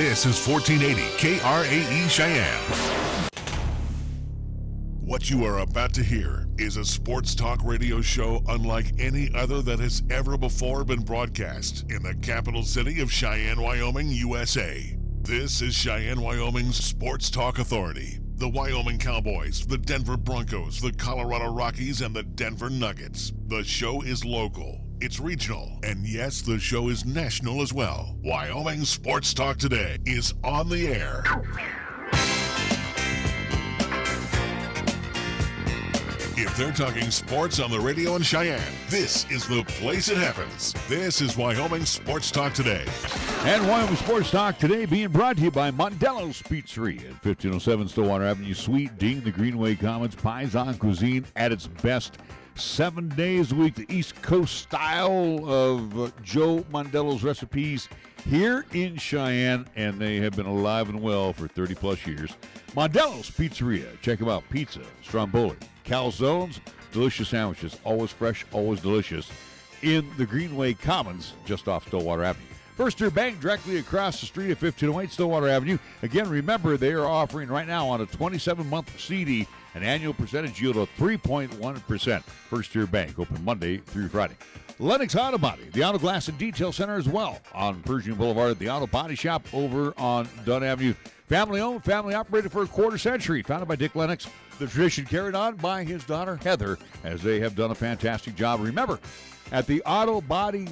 This is 1480 KRAE Cheyenne. What you are about to hear is a sports talk radio show unlike any other that has ever before been broadcast in the capital city of Cheyenne, Wyoming, USA. This is Cheyenne, Wyoming's Sports Talk Authority. The Wyoming Cowboys, the Denver Broncos, the Colorado Rockies, and the Denver Nuggets. The show is local, it's regional, and yes, the show is national as well. Wyoming Sports Talk Today is on the air. If they're talking sports on the radio in Cheyenne, this is the place it happens. This is Wyoming Sports Talk Today. And Wyoming Sports Talk Today being brought to you by Mondello's Pizzeria at 1507 Stillwater Avenue, Suite D, the Greenway Commons. Paisan cuisine at its best 7 days a week. The East Coast style of Joe Mondello's recipes here in Cheyenne, and they have been alive and well for 30-plus years. Mondello's Pizzeria. Check them out. Pizza, stromboli, calzones, delicious sandwiches, always fresh, always delicious, in the Greenway Commons, just off Stillwater Avenue. First Tier Bank directly across the street at 1508 Stillwater Avenue. Again, remember, they are offering right now on a 27-month CD an annual percentage yield of 3.1%. First Tier Bank, open Monday through Friday. Lennox Auto Body, the Auto Glass and Detail Center as well on Pershing Boulevard, the Auto Body Shop over on Dunn Avenue. Family owned, family operated for a quarter century. Founded by Dick Lennox. The tradition carried on by his daughter, Heather, as they have done a fantastic job. Remember, at the Auto Body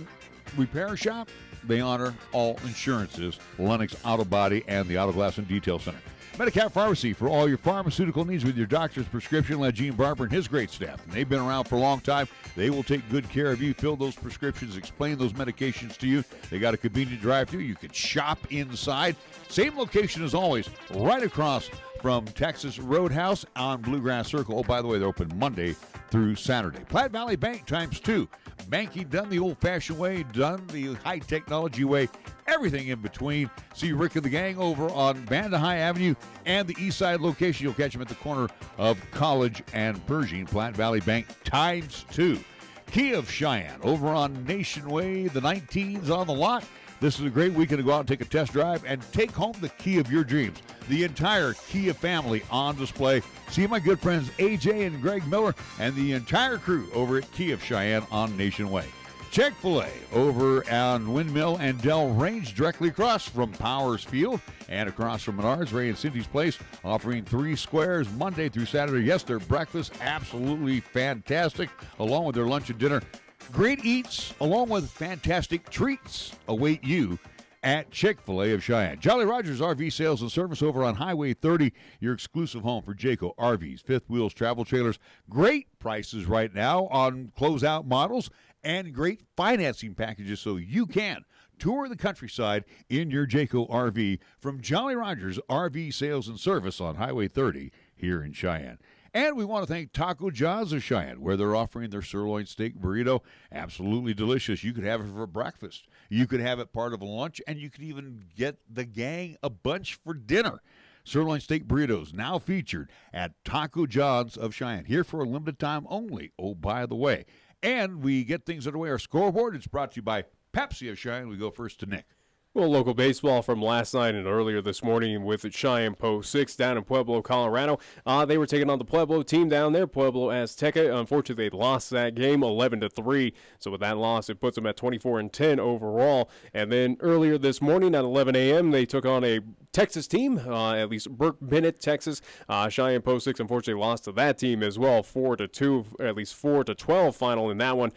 Repair Shop, they honor all insurances. Lennox Auto Body and the Auto Glass and Detail Center. Medicap Pharmacy for all your pharmaceutical needs with your doctor's prescription. Let Gene Barber and his great staff. And they've been around for a long time. They will take good care of you, fill those prescriptions, explain those medications to you. They got a convenient drive-thru. You can shop inside. Same location as always, right across from Texas Roadhouse on Bluegrass Circle. Oh, by the way, they're open Monday through Saturday. Platte Valley Bank ×2. Banking done the old-fashioned way, done the high-technology way, everything in between. See Rick and the gang over on Vanda High Avenue and the east side location. You'll catch them at the corner of College and Pershing. Platte Valley Bank ×2. Key of Cheyenne over on Nation Way. The 19's on the lot. This is a great weekend to go out and take a test drive and take home the key of your dreams. The entire Kia family on display. See my good friends AJ and Greg Miller and the entire crew over at Key of Cheyenne on Nation Way. Chick-fil-A over on Windmill and Dell Range, directly across from Powers Field and across from Menards, Ray and Cindy's Place, offering 3 squares Monday through Saturday. Yes, their breakfast absolutely fantastic, along with their lunch and dinner. Great eats, along with fantastic treats, await you at Chick-fil-A of Cheyenne. Jolly Rogers RV Sales and Service over on Highway 30, your exclusive home for Jayco RVs, fifth wheels, travel trailers. Great prices right now on closeout models and great financing packages so you can tour the countryside in your Jayco RV from Jolly Rogers RV Sales and Service on Highway 30 here in Cheyenne. And we want to thank Taco John's of Cheyenne, where they're offering their sirloin steak burrito. Absolutely delicious. You could have it for breakfast. You could have it part of a lunch, and you could even get the gang a bunch for dinner. Sirloin steak burritos now featured at Taco John's of Cheyenne, here for a limited time only. Oh, by the way. And we get things underway. Our scoreboard, it's brought to you by Pepsi of Cheyenne. We go first to Nick. Well, local baseball from last night and earlier this morning with the Cheyenne Post 6 down in Pueblo, Colorado. They were taking on the Pueblo team down there, Pueblo Azteca. Unfortunately, they lost that game 11-3. So with that loss, it puts them at 24-10 overall. And then earlier this morning at 11 a.m., they took on a Texas team, at least Burke Bennett, Texas. Cheyenne Post 6 unfortunately lost to that team as well, 4-2, at least 4-12 final in that one.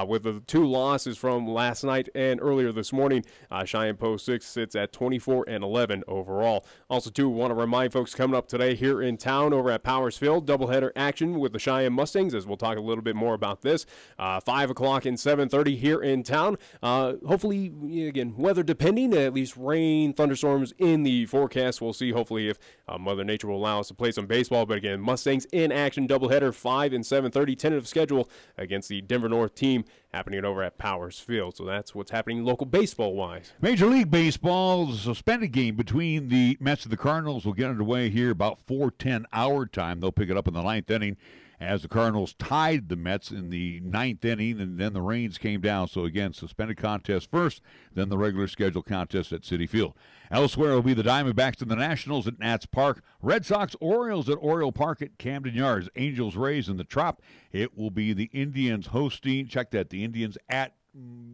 With the 2 losses from last night and earlier this morning, Cheyenne Post 6 sits at 24-11 overall. Also, too, want to remind folks coming up today here in town over at Powers Field, doubleheader action with the Cheyenne Mustangs, as we'll talk a little bit more about this. 5 o'clock and 7:30 here in town. Hopefully, again, weather depending, at least rain, thunderstorms in the forecast. We'll see, hopefully, if Mother Nature will allow us to play some baseball. But again, Mustangs in action, doubleheader, 5 and 7:30, tentative schedule against the Denver North team happening over at Powers Field. So that's what's happening local baseball-wise. Major League League Baseball, the suspended game between the Mets and the Cardinals will get underway here about 4:10 our time. They'll pick it up in the ninth inning as the Cardinals tied the Mets in the ninth inning, and then the rains came down. So, again, suspended contest first, then the regular scheduled contest at Citi Field. Elsewhere will be the Diamondbacks and the Nationals at Nats Park. Red Sox, Orioles at Oriole Park at Camden Yards. Angels, Rays in the Trop. It will be the Indians hosting, check that, the Indians at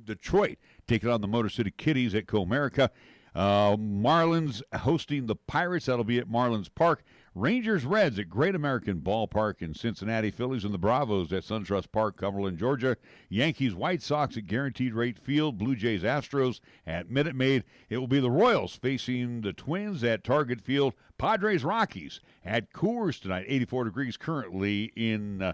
Detroit, taking on the Motor City Kitties at Comerica. Marlins hosting the Pirates. That'll be at Marlins Park. Rangers, Reds at Great American Ballpark in Cincinnati. Phillies and the Bravos at SunTrust Park, Cumberland, Georgia. Yankees, White Sox at Guaranteed Rate Field. Blue Jays, Astros at Minute Maid. It will be the Royals facing the Twins at Target Field. Padres, Rockies at Coors tonight. 84 degrees currently in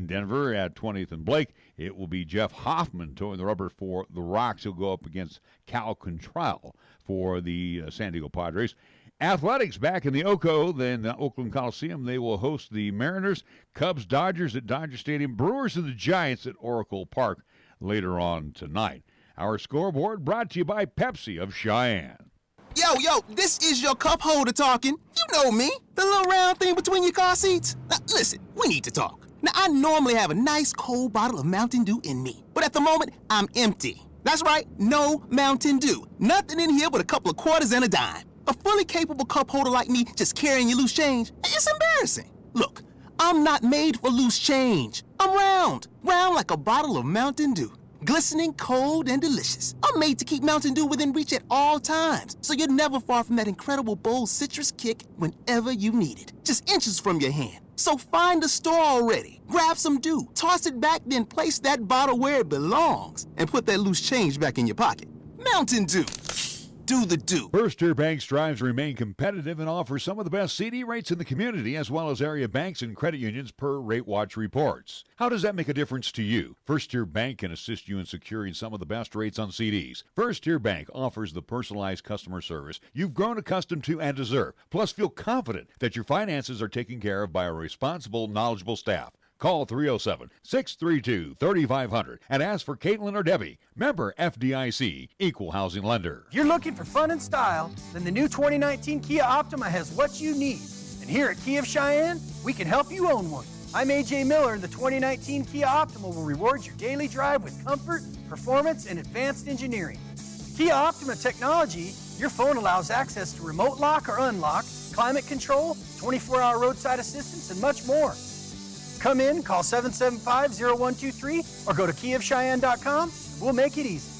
Denver at 20th and Blake. It will be Jeff Hoffman towing the rubber for the Rocks. He'll go up against Cal Contral for the San Diego Padres. Athletics back in the Oco, then the Oakland Coliseum. They will host the Mariners, Cubs, Dodgers at Dodger Stadium, Brewers and the Giants at Oracle Park later on tonight. Our scoreboard brought to you by Pepsi of Cheyenne. Yo, this is your cup holder talking. You know me, the little round thing between your car seats. Now, listen, we need to talk. Now, I normally have a nice cold bottle of Mountain Dew in me, but at the moment, I'm empty. That's right, no Mountain Dew. Nothing in here but a couple of quarters and a dime. A fully capable cup holder like me just carrying your loose change, it's embarrassing. Look, I'm not made for loose change. I'm round like a bottle of Mountain Dew. Glistening, cold, and delicious. I'm made to keep Mountain Dew within reach at all times, so you're never far from that incredible bold citrus kick whenever you need it. Just inches from your hand. So find a store already, grab some Dew, toss it back, then place that bottle where it belongs, and put that loose change back in your pocket. Mountain Dew. Do the do. First Tier Bank strives to remain competitive and offers some of the best CD rates in the community, as well as area banks and credit unions per Rate Watch reports. How does that make a difference to you? First Tier Bank can assist you in securing some of the best rates on CDs. First Tier Bank offers the personalized customer service you've grown accustomed to and deserve. Plus, feel confident that your finances are taken care of by a responsible, knowledgeable staff. Call 307-632-3500 and ask for Caitlin or Debbie. Member FDIC, Equal Housing Lender. If you're looking for fun and style, then the new 2019 Kia Optima has what you need. And here at Kia of Cheyenne, we can help you own one. I'm AJ Miller, and the 2019 Kia Optima will reward your daily drive with comfort, performance, and advanced engineering. Kia Optima technology, your phone allows access to remote lock or unlock, climate control, 24-hour roadside assistance, and much more. Come in, call 775-0123, or go to KiaofCheyenne.com. We'll make it easy.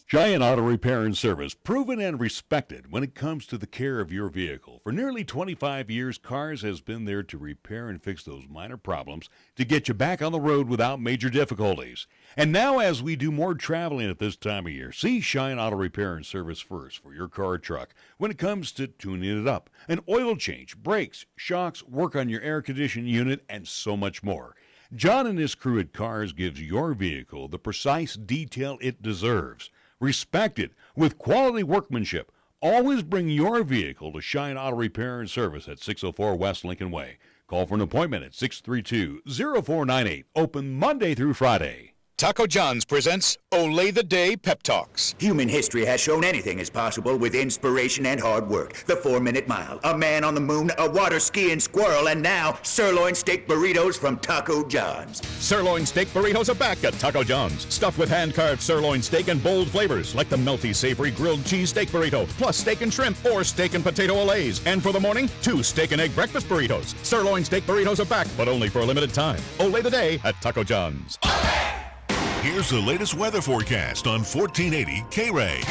Cheyenne Auto Repair and Service, proven and respected when it comes to the care of your vehicle. For nearly 25 years, Cars has been there to repair and fix those minor problems to get you back on the road without major difficulties. And now, as we do more traveling at this time of year, see Cheyenne Auto Repair and Service first for your car or truck when it comes to tuning it up, an oil change, brakes, shocks, work on your air conditioning unit, and so much more. John and his crew at Cars gives your vehicle the precise detail it deserves. Respected with quality workmanship. Always bring your vehicle to Cheyenne Auto Repair and Service at 604 West Lincoln Way. Call for an appointment at 632-0498. Open Monday through Friday. Taco John's presents Olay the Day Pep Talks. Human history has shown anything is possible with inspiration and hard work. The 4-minute mile, a man on the moon, a water skiing squirrel, and now sirloin steak burritos from Taco John's. Sirloin steak burritos are back at Taco John's. Stuffed with hand-carved sirloin steak and bold flavors like the melty, savory grilled cheese steak burrito, plus steak and shrimp or steak and potato olays. And for the morning, 2 steak and egg breakfast burritos. Sirloin steak burritos are back, but only for a limited time. Olay the Day at Taco John's. Here's the latest weather forecast on 1480 KRAE.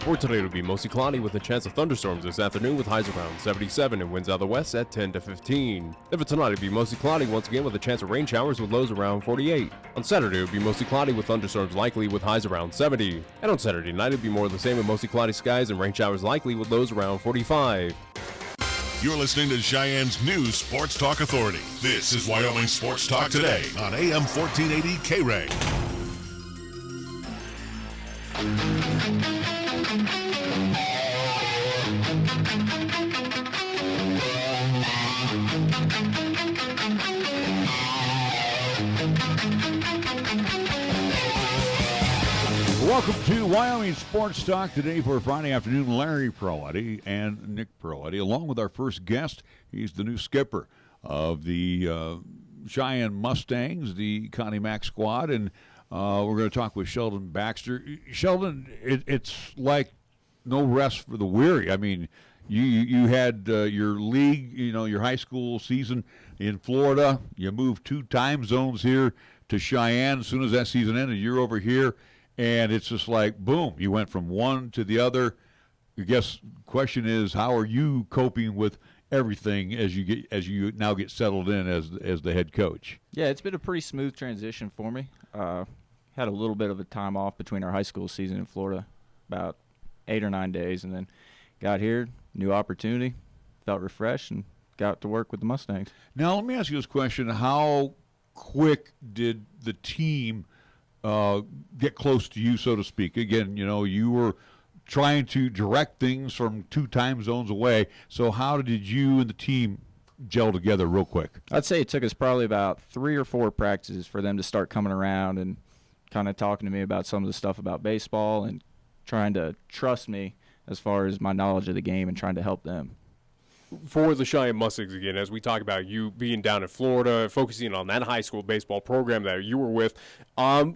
For today, it'll be mostly cloudy with a chance of thunderstorms this afternoon with highs around 77 and winds out of the west at 10 to 15. Then for tonight, it'll be mostly cloudy once again with a chance of rain showers with lows around 48. On Saturday, it'll be mostly cloudy with thunderstorms likely with highs around 70. And on Saturday night, it'll be more of the same with mostly cloudy skies and rain showers likely with lows around 45. You're listening to Cheyenne's new Sports Talk Authority. This is Wyoming Sports Talk Today on AM 1480 KRAE. Welcome to Wyoming Sports Talk today for Friday afternoon. Larry Perletti and Nick Perletti, along with our first guest. He's the new skipper of the Cheyenne Mustangs, the Connie Mack squad, and we're going to talk with Sheldon Baxter. Sheldon, it's like no rest for the weary. I mean, you had your league, your high school season in Florida. You moved 2 time zones here to Cheyenne. As soon as that season ended, you're over here. And it's just like, boom, you went from one to the other. I guess the question is, how are you coping with everything as you now get settled in as the head coach? Yeah, it's been a pretty smooth transition for me. Had a little bit of a time off between our high school season in Florida, about 8 or 9 days, and then got here, new opportunity, felt refreshed, and got to work with the Mustangs. Now, let me ask you this question. How quick did the team get close to you, so to speak? Again, you were trying to direct things from 2 time zones away. So how did you and the team gel together real quick? I'd say it took us probably about 3 or 4 practices for them to start coming around and kind of talking to me about some of the stuff about baseball and trying to trust me as far as my knowledge of the game and trying to help them. For the Cheyenne Mustangs, again, as we talk about you being down in Florida, focusing on that high school baseball program that you were with, how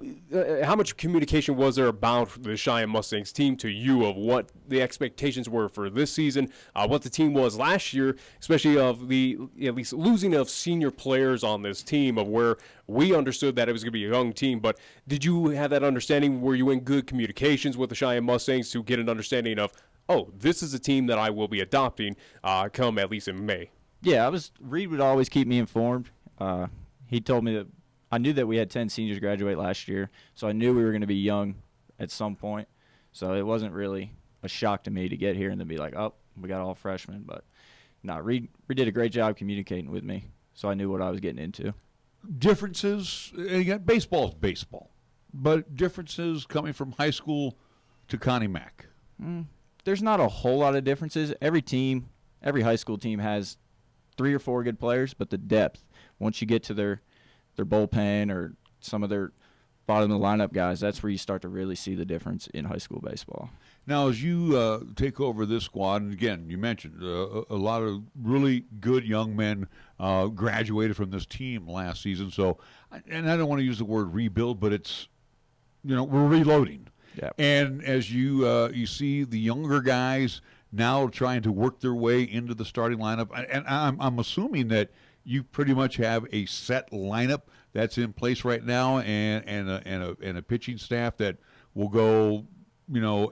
much communication was there about the Cheyenne Mustangs team to you of what the expectations were for this season, what the team was last year, especially of the at least losing of senior players on this team, of where we understood that it was going to be a young team, but did you have that understanding? Were you in good communications with the Cheyenne Mustangs to get an understanding of, oh, this is a team that I will be adopting come at least in May? Yeah, Reed would always keep me informed. He told me that I knew that we had 10 seniors graduate last year, so I knew we were going to be young at some point. So it wasn't really a shock to me to get here and then be like, oh, we got all freshmen. But no, Reed did a great job communicating with me, so I knew what I was getting into. Differences, again, baseball is baseball, but differences coming from high school to Connie Mack. There's not a whole lot of differences. Every high school team has 3 or 4 good players, but the depth, once you get to their bullpen or some of their bottom of the lineup guys, that's where you start to really see the difference in high school baseball. Now, as you take over this squad, and again, you mentioned a lot of really good young men graduated from this team last season. So, and I don't want to use the word rebuild, but it's, we're reloading. Yeah. And as you see the younger guys now trying to work their way into the starting lineup, and I'm assuming that you pretty much have a set lineup that's in place right now, and a pitching staff that will go,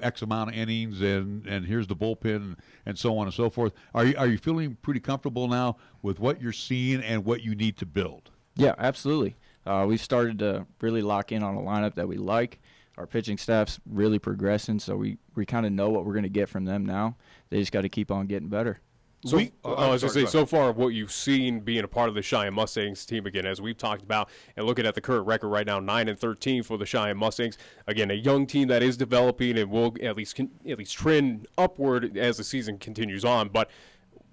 X amount of innings, and here's the bullpen, and so on and so forth. Are you feeling pretty comfortable now with what you're seeing and what you need to build? Yeah, absolutely. We've started to really lock in on a lineup that we like. Our pitching staff's really progressing, so we kind of know what we're going to get from them now. They just got to keep on getting better. So, I was going to say, so far, what you've seen being a part of the Cheyenne Mustangs team, again, as we've talked about, and looking at the current record right now, 9-13 for the Cheyenne Mustangs. Again, a young team that is developing and will at least trend upward as the season continues on. But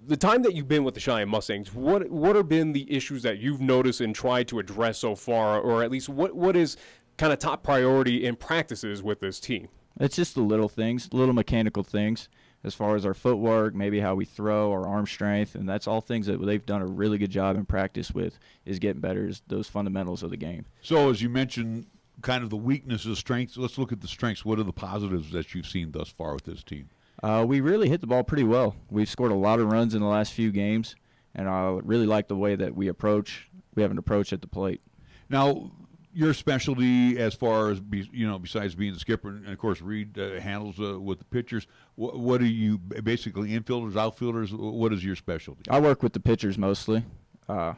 the time that you've been with the Cheyenne Mustangs, what have been the issues that you've noticed and tried to address so far, or at least what is kind of top priority in practices with this team? It's just the little things, little mechanical things, as far as our footwork, maybe how we throw, our arm strength, and that's all things that they've done a really good job in practice with, is getting better, is those fundamentals of the game. So as you mentioned, kind of the weaknesses, strengths, let's look at the strengths. What are the positives that you've seen thus far with this team? We really hit the ball pretty well. We've scored a lot of runs in the last few games, and I really like the way that we have an approach at the plate. Now, your specialty as far as, besides being the skipper, and of course Reed handles with the pitchers, what are you, basically infielders, outfielders? What is your specialty? I work with the pitchers mostly. I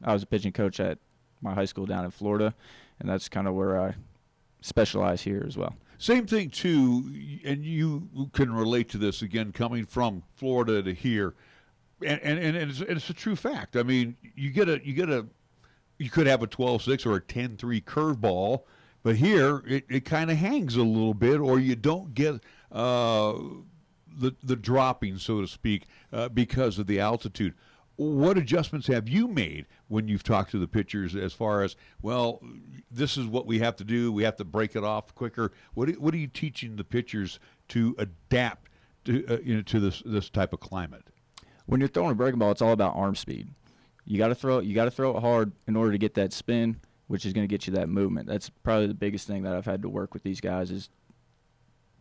was a pitching coach at my high school down in Florida, and that's kind of where I specialize here as well. Same thing too, and you can relate to this, again, coming from Florida to here, and it's a true fact. I mean, you could have a 12-6 or a 10-3 curveball, but here it kind of hangs a little bit, or you don't get the dropping, so to speak, because of the altitude. What adjustments have you made when you've talked to the pitchers as far as, well, this is what we have to do, we have to break it off quicker? What are you teaching the pitchers to adapt to to this type of climate? When you're throwing a breaking ball, it's all about arm speed. You got to throw it hard in order to get that spin, which is going to get you that movement. That's probably the biggest thing that I've had to work with these guys, is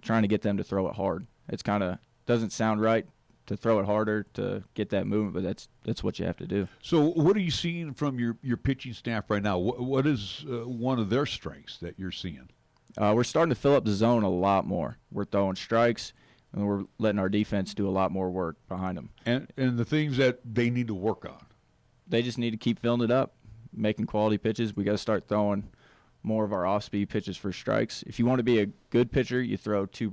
trying to get them to throw it hard. It's kind of doesn't sound right to throw it harder to get that movement, but that's what you have to do. So what are you seeing from your pitching staff right now? What is one of their strengths that you're seeing? We're starting to fill up the zone a lot more. We're throwing strikes, and we're letting our defense do a lot more work behind them. And the things that they need to work on? They just need to keep filling it up, making quality pitches. We got to start throwing more of our off-speed pitches for strikes. If you want to be a good pitcher, you throw 2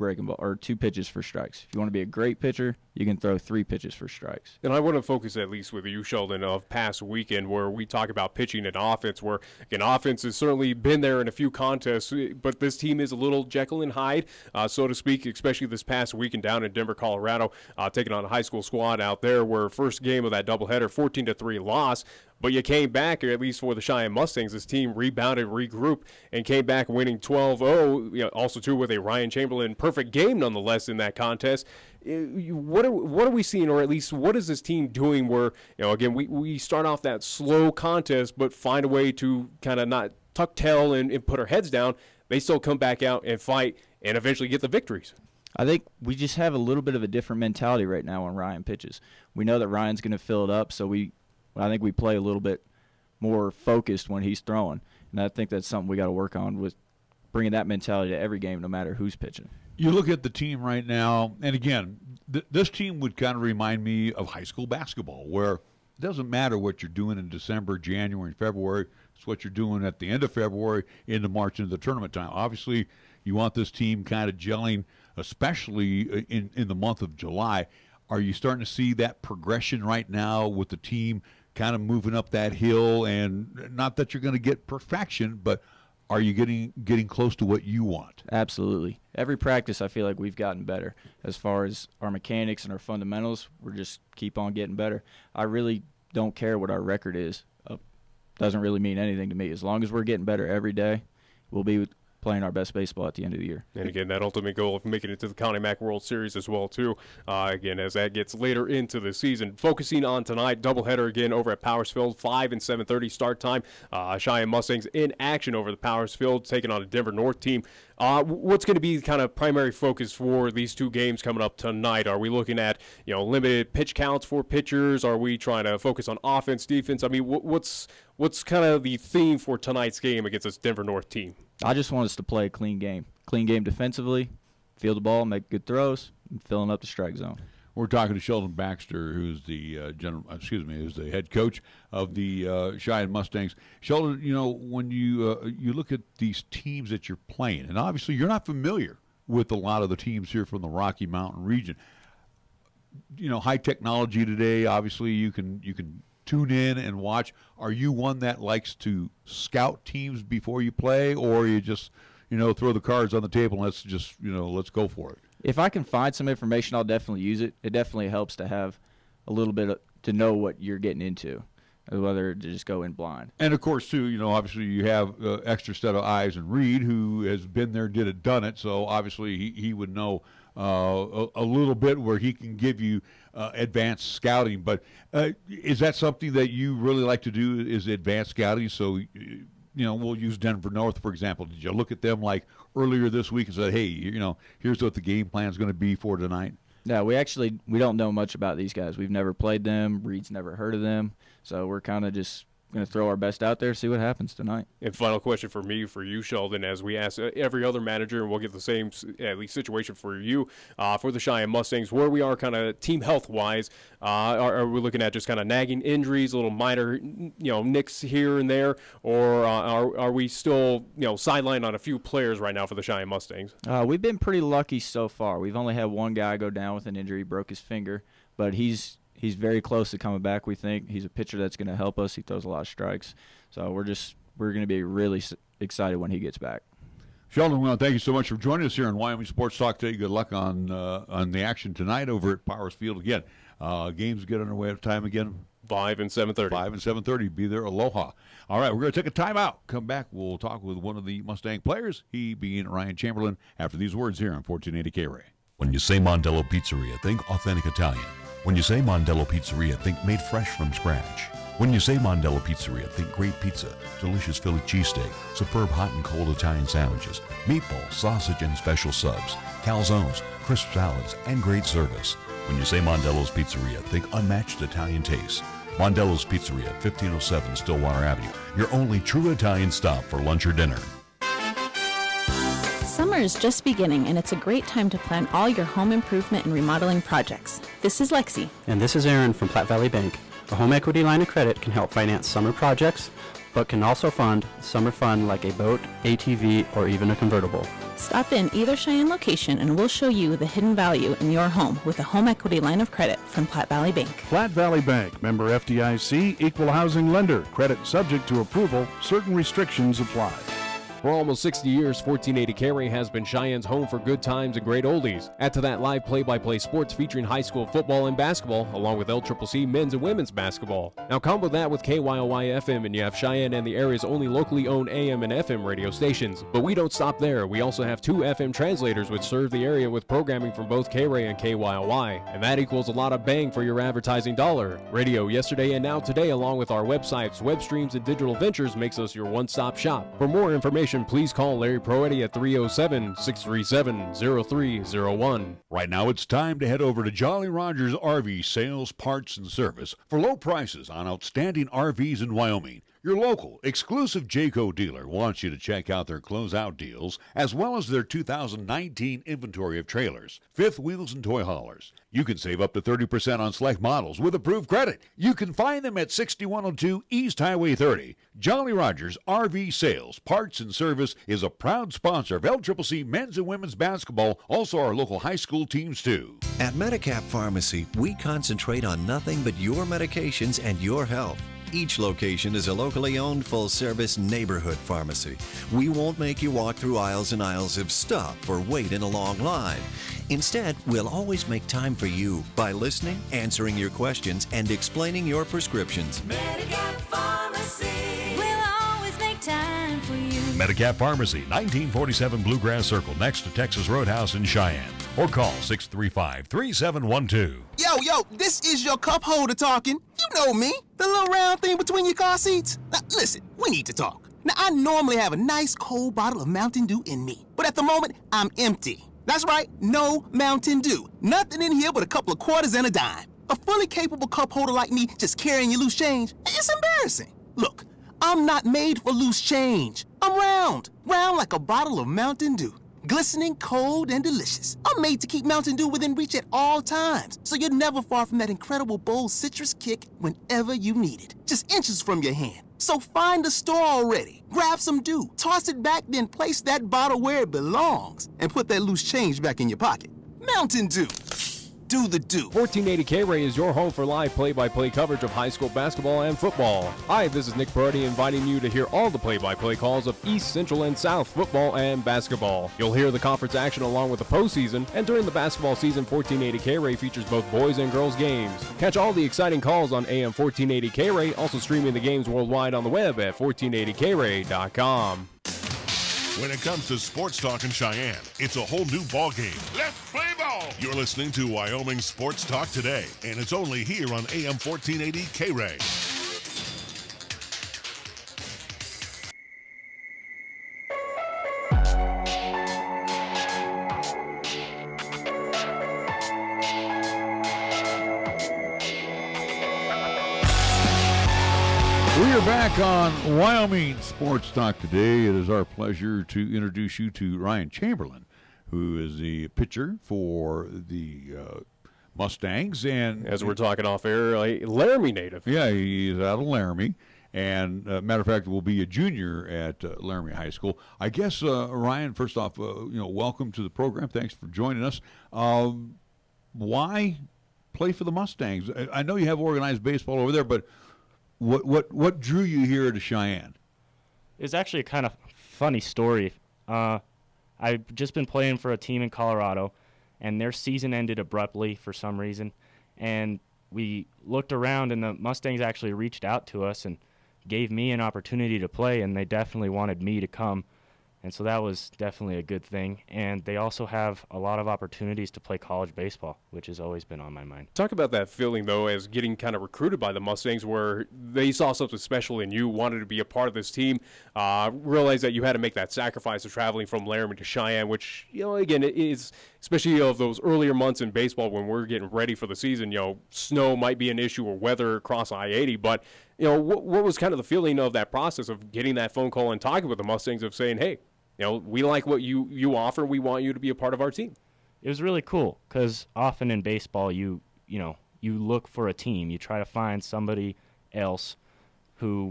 pitches for strikes. If you want to be a great pitcher, you can throw 3 pitches for strikes. And I want to focus at least with you, Sheldon, of past weekend where we talk about pitching and offense, where, again, offense has certainly been there in a few contests, but this team is a little Jekyll and Hyde, so to speak, especially this past weekend down in Denver, Colorado, taking on a high school squad out there, where first game of that doubleheader, 14-3 loss. But you came back, or at least for the Cheyenne Mustangs, this team rebounded, regrouped, and came back winning 12-0, also too with a Ryan Chamberlain perfect game nonetheless in that contest. What are we seeing, or at least what is this team doing where, again, we start off that slow contest but find a way to kind of not tuck tail and put our heads down. They still come back out and fight and eventually get the victories. I think we just have a little bit of a different mentality right now when Ryan pitches. We know that Ryan's going to fill it up, so I think we play a little bit more focused when he's throwing. And I think that's something we got to work on, with bringing that mentality to every game, no matter who's pitching. You look at the team right now, and again, this team would kind of remind me of high school basketball, where it doesn't matter what you're doing in December, January, and February. It's what you're doing at the end of February into March into the tournament time. Obviously, you want this team kind of gelling, especially in the month of July. Are you starting to see that progression right now with the team kind of moving up that hill? And not that you're going to get perfection, but are you getting close to what you want? Absolutely. Every practice, I feel like we've gotten better. As far as our mechanics and our fundamentals, we're just keep on getting better. I really don't care what our record is. Doesn't really mean anything to me. As long as we're getting better every day, we'll be playing our best baseball at the end of the year. And again, that ultimate goal of making it to the Connie Mack World Series as well, too. Again, as that gets later into the season. Focusing on tonight, doubleheader again over at Powers Field, 5 and 7:30 start time. Cheyenne Mustangs in action over the Powers Field, taking on a Denver North team. What's going to be kind of primary focus for these 2 games coming up tonight? Are we looking at limited pitch counts for pitchers? Are we trying to focus on offense, defense? I mean, what's kind of the theme for tonight's game against this Denver North team? I just want us to play a clean game defensively, field the ball, make good throws, and filling up the strike zone. We're talking to Sheldon Baxter, who's the who's the head coach of the Cheyenne Mustangs. Sheldon, when you look at these teams that you're playing, and obviously you're not familiar with a lot of the teams here from the Rocky Mountain region. High technology today. Obviously, you can tune in and watch. Are you one that likes to scout teams before you play, or you just throw the cards on the table and let's go for it? If I can find some information, I'll definitely use it. It definitely helps to have a little bit to know what you're getting into, whether to just go in blind. And of course, too, obviously you have extra set of eyes in Reed, who has been there, done it. So obviously he would know a little bit where he can give you advanced scouting. But is that something that you really like to do, is advanced scouting? So, we'll use Denver North, for example. Did you look at them like earlier this week and say, hey, here's what the game plan is going to be for tonight? No, we don't know much about these guys. We've never played them. Reed's never heard of them. So we're kind of just going to throw our best out there, see what happens tonight. And final question for you, Sheldon, as we ask every other manager, and we'll get the same at least situation for you, for the Cheyenne Mustangs, where we are kind of team health-wise. Are we looking at just kind of nagging injuries, little minor, nicks here and there, or are we still, sidelined on a few players right now for the Cheyenne Mustangs? We've been pretty lucky so far. We've only had one guy go down with an injury, broke his finger, but he's very close to coming back, we think. He's a pitcher that's going to help us. He throws a lot of strikes. So we're going to be really excited when he gets back. Sheldon, well, thank you so much for joining us here on Wyoming Sports Talk today. Good luck on the action tonight over at Powers Field again. Games get underway at time again. 5 and 7:30. 5 and 7:30. Be there. Aloha. All right, we're going to take a timeout. Come back. We'll talk with one of the Mustang players, he being Ryan Chamberlain, after these words here on 1480 KRAE. When you say Mondello Pizzeria, think authentic Italian. When you say Mondello Pizzeria, think made fresh from scratch. When you say Mondello Pizzeria, think great pizza, delicious Philly cheesesteak, superb hot and cold Italian sandwiches, meatballs, sausage, and special subs, calzones, crisp salads, and great service. When you say Mondello's Pizzeria, think unmatched Italian taste. Mondello's Pizzeria, 1507 Stillwater Avenue, your only true Italian stop for lunch or dinner. Summer is just beginning, and it's a great time to plan all your home improvement and remodeling projects. This is Lexi. And this is Aaron from Platte Valley Bank. A home equity line of credit can help finance summer projects, but can also fund summer fun like a boat, ATV, or even a convertible. Stop in either Cheyenne location, and we'll show you the hidden value in your home with a home equity line of credit from Platte Valley Bank. Platte Valley Bank, member FDIC, equal housing lender. Credit subject to approval. Certain restrictions apply. For almost 60 years, 1480 KRAE has been Cheyenne's home for good times and great oldies. Add to that live play-by-play sports featuring high school football and basketball, along with LCCC men's and women's basketball. Now combo that with KYOY FM, and you have Cheyenne and the area's only locally owned AM and FM radio stations. But we don't stop there. We also have 2 FM translators which serve the area with programming from both KRAE and KYOY. And that equals a lot of bang for your advertising dollar. Radio yesterday and now today, along with our websites, web streams, and digital ventures, makes us your one-stop shop. For more information, please call Larry Proetti at 307-637-0301. Right now, it's time to head over to Jolly Rogers RV Sales, Parts, and Service for low prices on outstanding RVs in Wyoming. Your local, exclusive Jayco dealer wants you to check out their closeout deals, as well as their 2019 inventory of trailers, fifth wheels, and toy haulers. You can save up to 30% on select models with approved credit. You can find them at 6102 East Highway 30. Jolly Rogers RV Sales, Parts, and Service is a proud sponsor of LCCC men's and women's basketball, also our local high school teams too. At Medicap Pharmacy, we concentrate on nothing but your medications and your health. Each location is a locally owned full-service neighborhood pharmacy. We won't make you walk through aisles and aisles of stuff or wait in a long line. Instead, we'll always make time for you by listening, answering your questions, and explaining your prescriptions. Medicap Pharmacy. We'll always make time for you. Medicap Pharmacy, 1947 Bluegrass Circle, next to Texas Roadhouse in Cheyenne. Or call 635-3712. Yo, this is your cup holder talking. You know me, the little round thing between your car seats. Now, listen, we need to talk. Now, I normally have a nice cold bottle of Mountain Dew in me, but at the moment, I'm empty. That's right, no Mountain Dew. Nothing in here but a couple of quarters and a dime. A fully capable cup holder like me just carrying your loose change, it's embarrassing. Look, I'm not made for loose change. I'm round like a bottle of Mountain Dew. Glistening, cold, and delicious. I'm made to keep Mountain Dew within reach at all times, so you're never far from that incredible bold citrus kick whenever you need it. Just inches from your hand. So find a store already, grab some Dew, toss it back, then place that bottle where it belongs, and put that loose change back in your pocket. Mountain Dew. Do the do. 1480 KRAE is your home for live play-by-play coverage of high school basketball and football. Hi, this is Nick Perotti inviting you to hear all the play-by-play calls of East, Central, and South football and basketball. You'll hear the conference action along with the postseason, and during the basketball season, 1480 KRAE features both boys and girls games. Catch all the exciting calls on AM 1480 KRAE, also streaming the games worldwide on the web at 1480KRAE.com. When it comes to sports talk in Cheyenne, it's a whole new ballgame. Let's play ball! You're listening to Wyoming Sports Talk today, and it's only here on AM 1480 KRAE. We are back on Wyoming Sports Talk today. It is our pleasure to introduce you to Ryan Chamberlain, who is the pitcher for the Mustangs. And as we're talking off air, a Laramie native. Yeah, he's out of Laramie. And matter of fact, will be a junior at Laramie High School. I guess, Ryan, first off, welcome to the program. Thanks for joining us. Why play for the Mustangs? I know you have organized baseball over there, but what drew you here to Cheyenne? It's actually a kind of funny story. I've just been playing for a team in Colorado, and their season ended abruptly for some reason. And we looked around, and the Mustangs actually reached out to us and gave me an opportunity to play, and they definitely wanted me to come. And so that was definitely a good thing. And they also have a lot of opportunities to play college baseball, which has always been on my mind. Talk about that feeling, though, as getting kind of recruited by the Mustangs, where they saw something special in you, wanted to be a part of this team, realized that you had to make that sacrifice of traveling from Laramie to Cheyenne, which, again, it is, especially of those earlier months in baseball when we're getting ready for the season, snow might be an issue or weather across I-80, but, what was kind of the feeling of that process of getting that phone call and talking with the Mustangs of saying, hey, we like what you offer. We want you to be a part of our team. It was really cool because often in baseball, you look for a team. You try to find somebody else who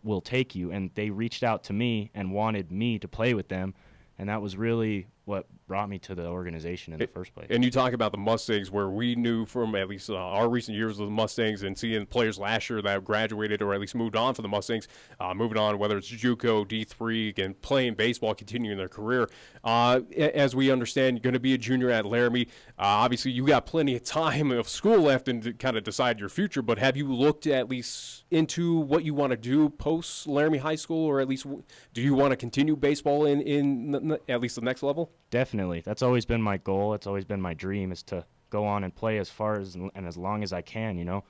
will take you, and they reached out to me and wanted me to play with them, and that was really what brought me to the organization in the first place. And you talk about the Mustangs, where we knew from at least our recent years of the Mustangs and seeing players last year that graduated or at least moved on for the Mustangs, moving on, whether it's JUCO, D3, and playing baseball, continuing their career. As we understand, you're going to be a junior at Laramie. Obviously, you got plenty of time of school left and to kind of decide your future, but have you looked at least into what you want to do post Laramie High School, or at least do you want to continue baseball in at least the next level? Definitely. That's always been my goal. It's always been my dream, is to go on and play as far as and as long as I can,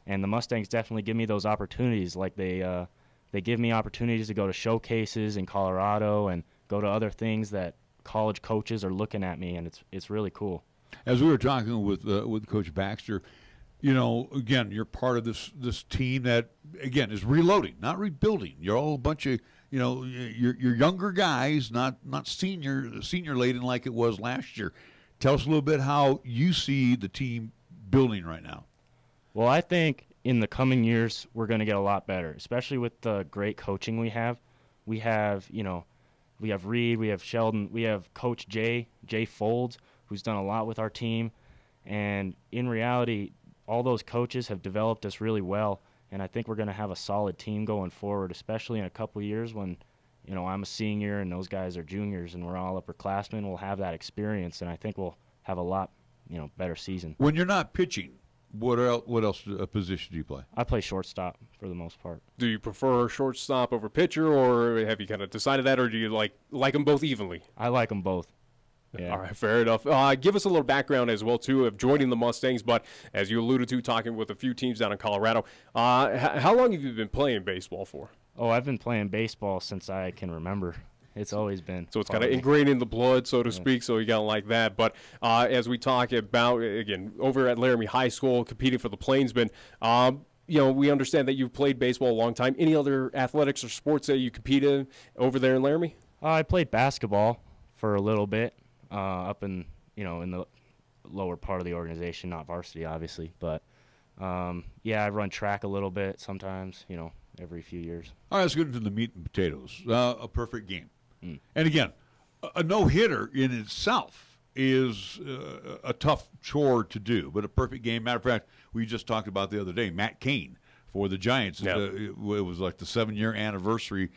And the Mustangs definitely give me those opportunities. Like they give me opportunities to go to showcases in Colorado and go to other things that college coaches are looking at me, and it's really cool. As we were talking with Coach Baxter, again, you're part of this team that, again, is reloading, not rebuilding. You're all a bunch of you're younger guys, not senior laden like it was last year. Tell us a little bit how you see the team building right now. Well, I think in the coming years we're going to get a lot better, especially with the great coaching we have. We have Reed, we have Sheldon, we have Coach Jay Folds, who's done a lot with our team, and in reality, all those coaches have developed us really well. And I think we're going to have a solid team going forward, especially in a couple of years when, I'm a senior and those guys are juniors and we're all upperclassmen. We'll have that experience, and I think we'll have a lot, better season. When you're not pitching, what else position do you play? I play shortstop for the most part. Do you prefer shortstop over pitcher, or have you kind of decided that, or do you like them both evenly? I like them both. Yeah. All right, fair enough. Give us a little background as well, too, of joining the Mustangs, but as you alluded to, talking with a few teams down in Colorado. How long have you been playing baseball for? Oh, I've been playing baseball since I can remember. It's always been. So it's kind of ingrained in the blood, so to speak, so you got like that. But as we talk about, again, over at Laramie High School, competing for the Plainsmen, we understand that you've played baseball a long time. Any other athletics or sports that you compete in over there in Laramie? I played basketball for a little bit. Up in the lower part of the organization, not varsity, obviously. But, I run track a little bit sometimes, every few years. All right, let's get into the meat and potatoes. A perfect game. And, again, a no-hitter in itself is a tough chore to do, but a perfect game. Matter of fact, we just talked about the other day, Matt Cain for the Giants. Yep. It was like the 7-year anniversell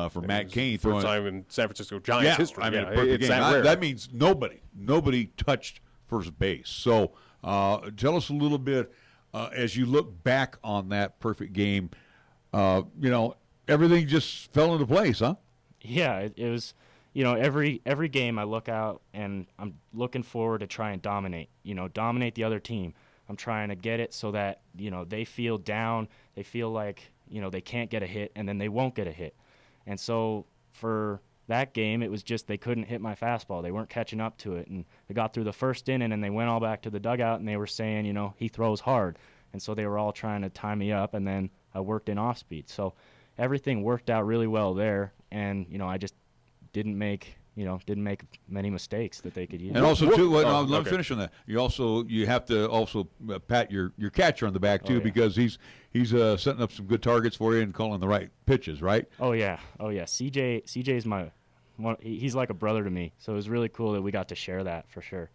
for Matt Cain. First time in San Francisco Giants history. I mean, it's that means nobody touched first base. So tell us a little bit, as you look back on that perfect game, everything just fell into place, huh? Yeah, it was, every game I look out and I'm looking forward to try and dominate the other team. I'm trying to get it so that, they feel down, they feel like, they can't get a hit, and then they won't get a hit. And so for that game, it was just they couldn't hit my fastball. They weren't catching up to it. And they got through the first inning, and they went all back to the dugout, and they were saying, he throws hard. And so they were all trying to tie me up, and then I worked in off speed. So everything worked out really well there, and, I just didn't make many mistakes that they could use. And also, too, let me finish on that. You have to also pat your catcher on the back, too, because he's setting up some good targets for you and calling the right pitches, right? Oh, yeah. CJ's he's like a brother to me, so it was really cool that we got to share that for sure.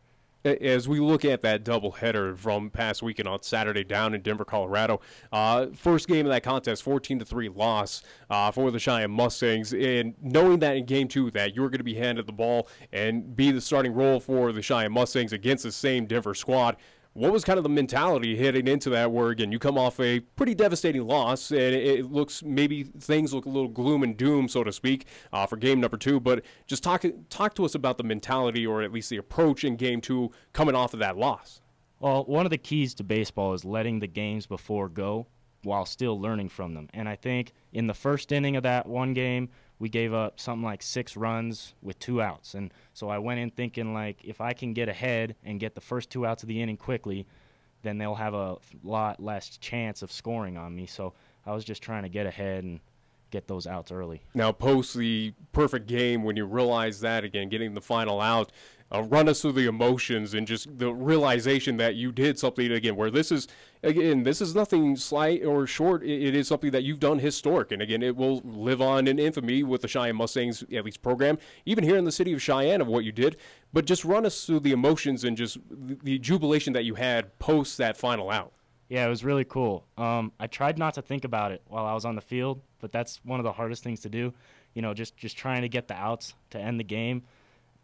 As we look at that doubleheader from past weekend on Saturday down in Denver, Colorado, first game of that contest, 14-3 loss for the Cheyenne Mustangs, and knowing that in game 2 that you were going to be handed the ball and be the starting role for the Cheyenne Mustangs against the same Denver squad, What was kind of the mentality heading into that where, again, you come off a pretty devastating loss, and it looks maybe things look a little gloom and doom, so to speak, for game number 2, but just talk to us about the mentality or at least the approach in game 2 coming off of that loss. Well, one of the keys to baseball is letting the games before go while still learning from them. And I think in the first inning of that one game, we gave up something like 6 runs with 2 outs. And so I went in thinking, like, if I can get ahead and get the first 2 outs of the inning quickly, then they'll have a lot less chance of scoring on me. So I was just trying to get ahead and get those outs early. Now, post the perfect game, when you realize that, again, getting the final out, run us through the emotions and just the realization that you did something, again, where this is nothing slight or short. It is something that you've done historic. And, again, it will live on in infamy with the Cheyenne Mustangs, at least program, even here in the city of Cheyenne of what you did. But just run us through the emotions and just the jubilation that you had post that final out. Yeah, it was really cool. I tried not to think about it while I was on the field, but that's one of the hardest things to do, just trying to get the outs to end the game.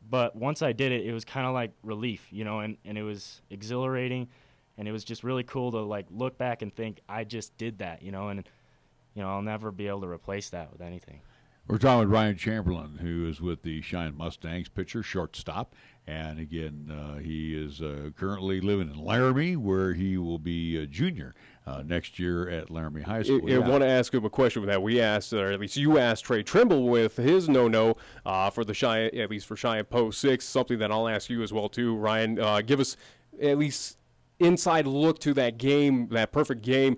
But once I did it, it was kind of like relief, and it was exhilarating, and it was just really cool to, like, look back and think I just did that, and I'll never be able to replace that with anything. We're talking with Ryan Chamberlain, who is with the Cheyenne Mustangs, pitcher, shortstop. And, again, he is currently living in Laramie, where he will be a junior next year at Laramie High School. I want to ask him a question with that. We asked, or at least you asked Trey Trimble with his no-no for the Cheyenne, at least for Cheyenne Post 6, something that I'll ask you as well, too. Ryan, give us at least inside look to that game, that perfect game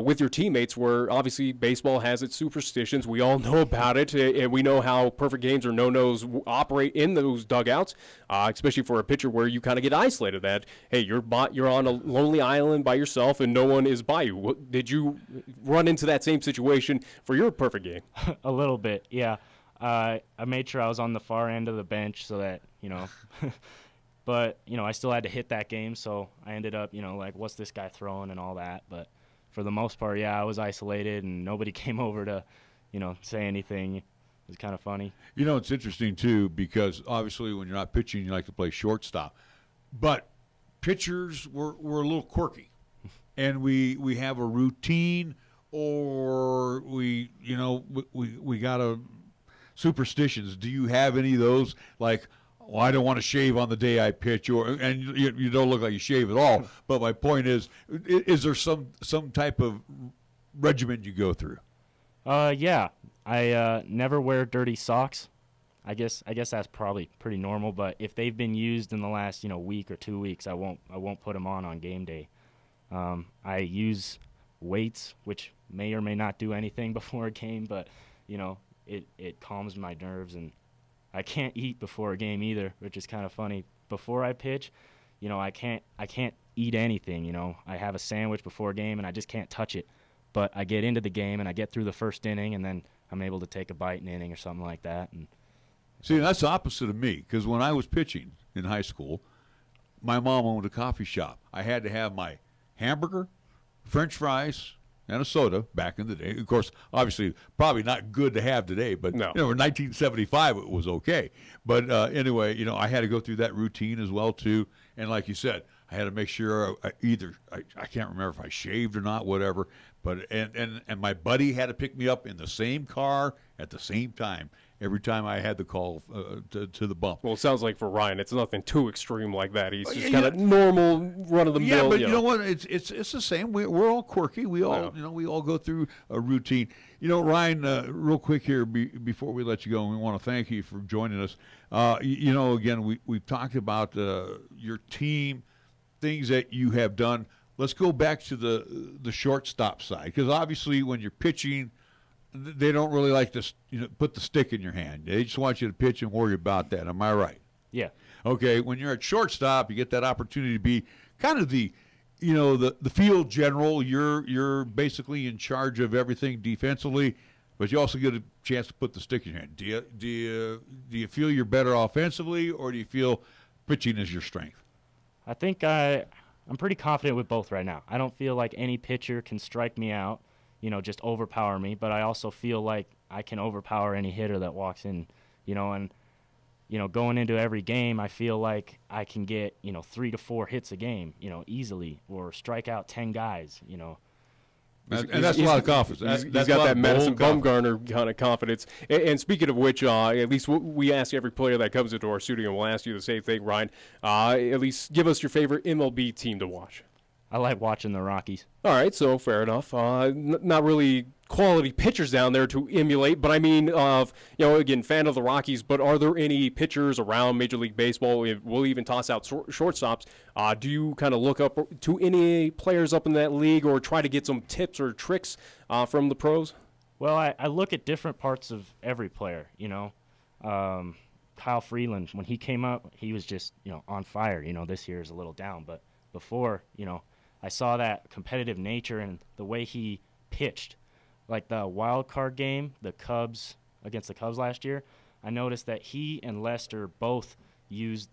with your teammates, where obviously baseball has its superstitions. We all know about it, and we know how perfect games or no-nos operate in those dugouts, especially for a pitcher where you kind of get isolated that, hey, you're on a lonely island by yourself and no one is by you. Did you run into that same situation for your perfect game? A little bit, yeah. I made sure I was on the far end of the bench so that, but, I still had to hit that game, so I ended up, like, what's this guy throwing and all that. But for the most part, yeah, I was isolated, and nobody came over to, say anything. It was kind of funny. It's interesting, too, because obviously when you're not pitching, you like to play shortstop. But pitchers were a little quirky, and we have a routine, or we got a superstitions. Do you have any of those, like, well, I don't want to shave on the day I pitch, and you don't look like you shave at all. But my point is there some type of regimen you go through? Yeah. I never wear dirty socks. I guess that's probably pretty normal. But if they've been used in the last week or 2 weeks, I won't put them on game day. I use weights, which may or may not do anything before a game, but it calms my nerves. And I can't eat before a game either, which is kind of funny. Before I pitch, I can't eat anything. I have a sandwich before a game and I just can't touch it. But I get into the game and I get through the first inning, and then I'm able to take a bite in an inning or something like that. And see, that's the opposite of me, because when I was pitching in high school, my mom owned a coffee shop. I had to have my hamburger, French fries, and a soda back in the day. Of course, obviously, probably not good to have today, but no. In 1975, it was okay. But anyway, I had to go through that routine as well, too. And like you said, I had to make sure I can't remember if I shaved or not, whatever. But and my buddy had to pick me up in the same car at the same time every time I had the call to the bump. Well, it sounds like for Ryan, it's nothing too extreme like that. He's just kind of normal, run of the mill. Yeah, but you know what? It's the same. We're all quirky. We all we all go through a routine. Ryan, real quick here before we let you go, we want to thank you for joining us. Again, we've talked about your team, things that you have done. Let's go back to the shortstop side, because obviously when you're pitching, they don't really like to put the stick in your hand. They just want you to pitch and worry about that. Am I right? Yeah. Okay. When you're at shortstop, you get that opportunity to be kind of the field general. You're basically in charge of everything defensively, but you also get a chance to put the stick in your hand. Do you feel you're better offensively, or do you feel pitching is your strength? I think I'm pretty confident with both right now. I don't feel like any pitcher can strike me out, just overpower me, but I also feel like I can overpower any hitter that walks in, and, going into every game, I feel like I can get, 3 to 4 hits a game, easily, or strike out 10 guys, And that's a lot of confidence. He's got that Madison Bumgarner kind of confidence. And speaking of which, at least we ask every player that comes into our studio, and we'll ask you the same thing, Ryan. At least give us your favorite MLB team to watch. I like watching the Rockies. All right, so fair enough. Not really quality pitchers down there to emulate, but I mean, again, fan of the Rockies, but are there any pitchers around Major League Baseball? We'll even toss out shortstops. Do you kind of look up to any players up in that league or try to get some tips or tricks from the pros? Well, I look at different parts of every player, Kyle Freeland, when he came up, he was just, on fire. This year is a little down, but before, I saw that competitive nature and the way he pitched. Like the wild card game, against the Cubs last year, I noticed that he and Lester both used,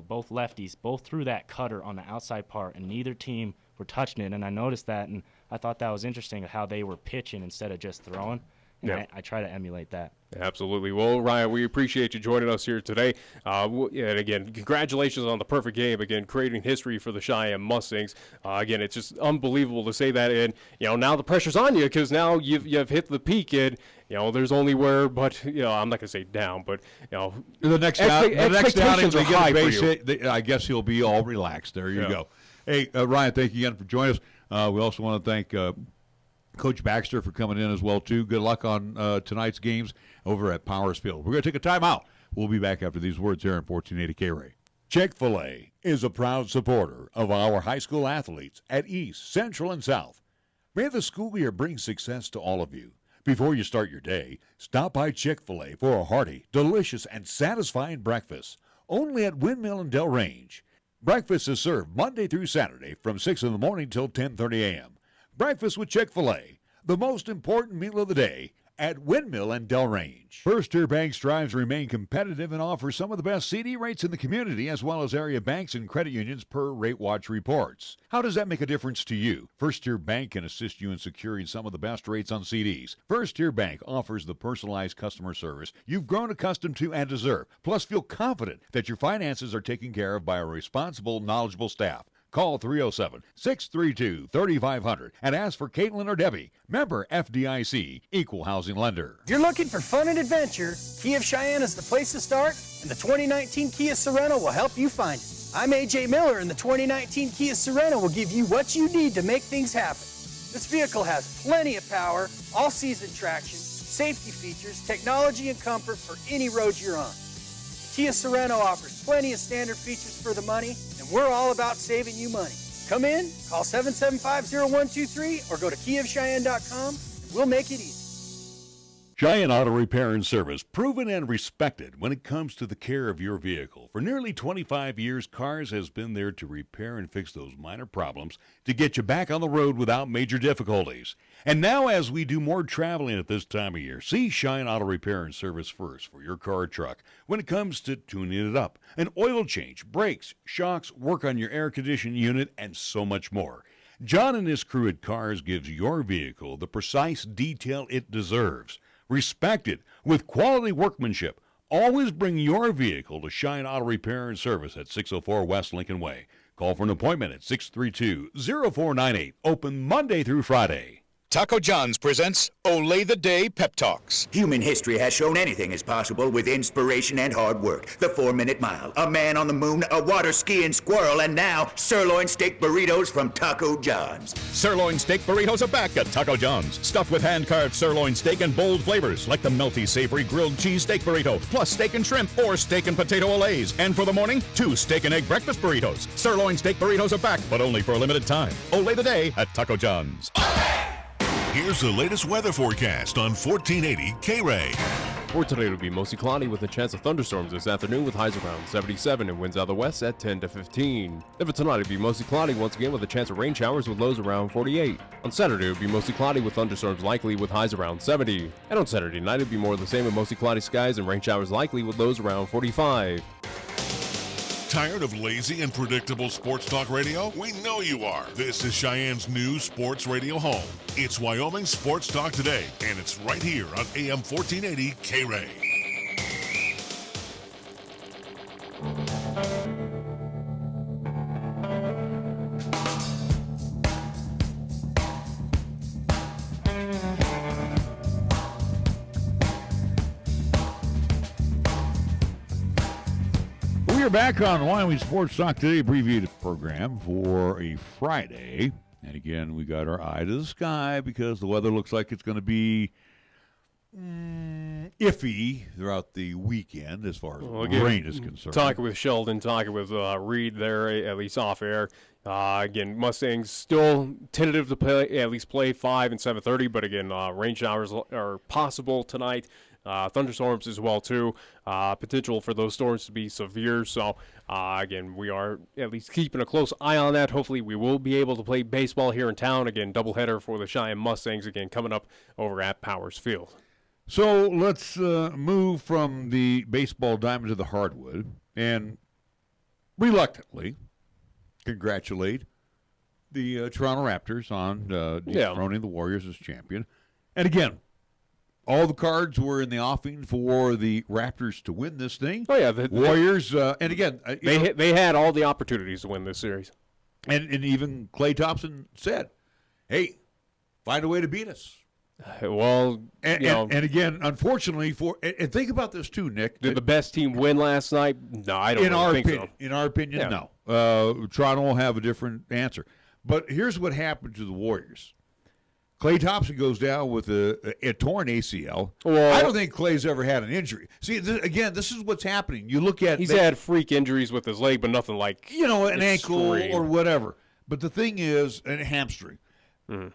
both lefties, both threw that cutter on the outside part, and neither team were touching it. And I noticed that, and I thought that was interesting how they were pitching instead of just throwing. And Yeah. I try to emulate that. Absolutely. Well, Ryan, we appreciate you joining us here today. And again, congratulations on the perfect game. Again, creating history for the Cheyenne Mustangs. Again, it's just unbelievable to say that. And, now the pressure's on you because now you've hit the peak. And, there's only I'm not going to say down, but, the next expectations are high for you. I guess he'll be all relaxed. There you go. Hey, Ryan, thank you again for joining us. We also want to thank Coach Baxter for coming in as well, too. Good luck on tonight's games over at Powers Field. We're going to take a timeout. We'll be back after these words here on 1480 KRAE. Chick-fil-A is a proud supporter of our high school athletes at East, Central, and South. May the school year bring success to all of you. Before you start your day, stop by Chick-fil-A for a hearty, delicious, and satisfying breakfast, only at Windmill and Del Range. Breakfast is served Monday through Saturday from 6 in the morning till 10:30 a.m. Breakfast with Chick-fil-A, the most important meal of the day at Windmill and Del Range. First Tier Bank strives to remain competitive and offers some of the best CD rates in the community, as well as area banks and credit unions per Rate Watch reports. How does that make a difference to you? First Tier Bank can assist you in securing some of the best rates on CDs. First Tier Bank offers the personalized customer service you've grown accustomed to and deserve. Plus, feel confident that your finances are taken care of by a responsible, knowledgeable staff. Call 307-632-3500 and ask for Caitlin or Debbie. Member FDIC, Equal Housing Lender. If you're looking for fun and adventure, Kia of Cheyenne is the place to start, and the 2019 Kia Sorento will help you find it. I'm AJ Miller, and the 2019 Kia Sorento will give you what you need to make things happen. This vehicle has plenty of power, all-season traction, safety features, technology, and comfort for any road you're on. Kia Sorento offers plenty of standard features for the money, and we're all about saving you money. Come in, call 775-0123, or go to KiaofCheyenne.com, and we'll make it easy. Cheyenne Auto Repair and Service, proven and respected when it comes to the care of your vehicle. For nearly 25 years, Cars has been there to repair and fix those minor problems to get you back on the road without major difficulties. And now, as we do more traveling at this time of year, see Cheyenne Auto Repair and Service first for your car or truck when it comes to tuning it up, an oil change, brakes, shocks, work on your air conditioning unit, and so much more. John and his crew at Cars gives your vehicle the precise detail it deserves. Respected with quality workmanship. Always bring your vehicle to Cheyenne Auto Repair and Service at 604 West Lincoln Way. Call for an appointment at 632-0498. Open Monday through Friday. Taco John's presents Olay the Day Pep Talks. Human history has shown anything is possible with inspiration and hard work. The 4-minute mile, a man on the moon, a water skiing squirrel, and now sirloin steak burritos from Taco John's. Sirloin steak burritos are back at Taco John's. Stuffed with hand-carved sirloin steak and bold flavors like the melty, savory grilled cheese steak burrito, plus steak and shrimp or steak and potato olays. And for the morning, 2 steak and egg breakfast burritos. Sirloin steak burritos are back, but only for a limited time. Olay the Day at Taco John's. Here's the latest weather forecast on 1480 KRAE. For today, it'll be mostly cloudy with a chance of thunderstorms this afternoon with highs around 77 and winds out of the west at 10 to 15. Then for tonight, it'll be mostly cloudy once again with a chance of rain showers with lows around 48. On Saturday, it'll be mostly cloudy with thunderstorms likely with highs around 70. And on Saturday night, it'll be more of the same with mostly cloudy skies and rain showers likely with lows around 45. Tired of lazy and predictable sports talk radio? We know you are. This is Cheyenne's new sports radio home. It's Wyoming Sports Talk Today, and it's right here on AM 1480 KRAE. are back on Wyoming Sports Talk today, abbreviated program for a Friday. And again, we got our eye to the sky because the weather looks like it's going to be iffy throughout the weekend as far as rain is concerned. Talking with Sheldon, talking with Reed there, at least off air. Again, Mustangs still tentative to play, at least play 5 and 7:30, but again, rain showers are possible tonight. Thunderstorms as well, too. Potential for those storms to be severe. So, again, we are at least keeping a close eye on that. Hopefully, we will be able to play baseball here in town. Again, doubleheader for the Cheyenne Mustangs, again, coming up over at Powers Field. So, let's move from the baseball diamond to the hardwood and reluctantly congratulate the Toronto Raptors on dethroning the Warriors as champion. And again, all the cards were in the offing for the Raptors to win this thing. Oh, yeah. Warriors, and again, they had all the opportunities to win this series. And even Klay Thompson said, hey, find a way to beat us. Well, and again, unfortunately, and think about this too, Nick. Did the best team win last night? No, I don't think so. In our opinion, no. Toronto will have a different answer. But here's what happened to the Warriors. Klay Thompson goes down with a torn ACL. Well, I don't think Klay's ever had an injury. See, this is what's happening. You look at he's had freak injuries with his leg, but nothing like an ankle or whatever. But the thing is, a hamstring.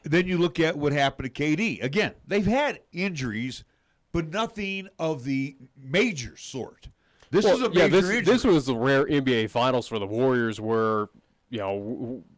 Then you look at what happened to KD. Again, they've had injuries, but nothing of the major sort. This is a major injury. This was the rare NBA Finals for the Warriors where,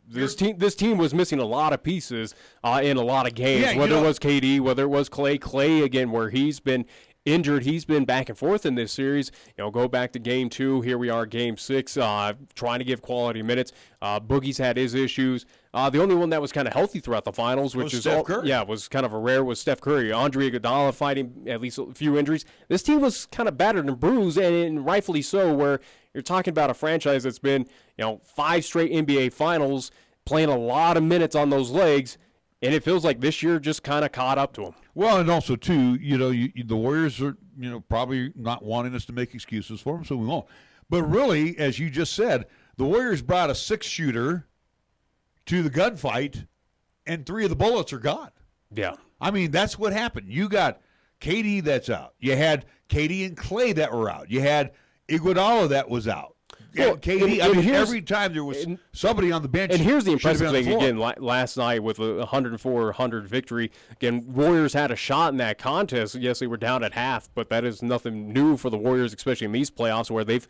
this team was missing a lot of pieces in a lot of games, whether it was KD, whether it was Klay. Klay, again, where he's been injured. He's been back and forth in this series. Go back to Game 2. Here we are, Game 6, trying to give quality minutes. Boogie's had his issues. The only one that was kind of healthy throughout the finals, which is Steph Curry. Was kind of a rare, was Steph Curry. Andre Iguodala fighting at least a few injuries. This team was kind of battered and bruised, and rightfully so, where you're talking about a franchise that's been 5 straight NBA Finals, playing a lot of minutes on those legs, and it feels like this year just kind of caught up to them. Well, and also, too, the Warriors are, probably not wanting us to make excuses for them, so we won't. But really, as you just said, the Warriors brought a 6-shooter to the gunfight, and 3 of the bullets are gone. Yeah. I mean, that's what happened. You got KD that's out. You had KD and Klay that were out. You had Iguodala that was out. Well, KD, every time there was somebody on the bench. And here's the impressive thing, again, last night with a 104-100 victory. Again, Warriors had a shot in that contest. Yes, they were down at half, but that is nothing new for the Warriors, especially in these playoffs where they've